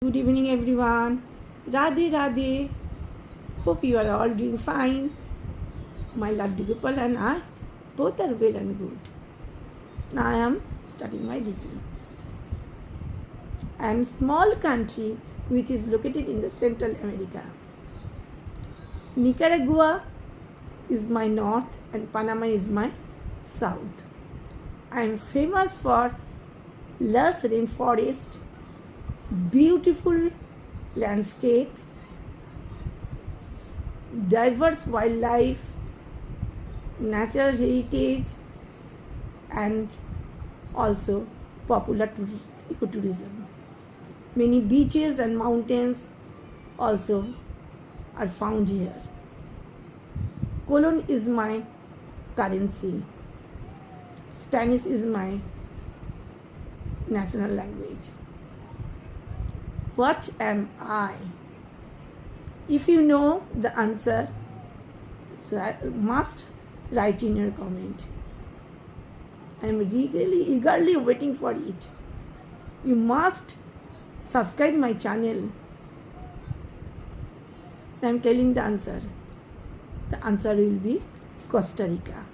Good evening, everyone. Radhe Radhe. Hope you are all doing fine. My Laddu Gopal and I both are well and good. Now I am starting my reading. I am a small country which is located in the Central America. Nicaragua is my north and Panama is my south. I am famous for lush rainforest, beautiful landscape, diverse wildlife, natural heritage, and also popular ecotourism. Many beaches and mountains also are found here. Colon is my currency. Spanish is my national language. What am I? If you know the answer, must write in your comment. I am eagerly waiting for it. You must subscribe my channel. I am telling the answer. The answer will be Costa Rica.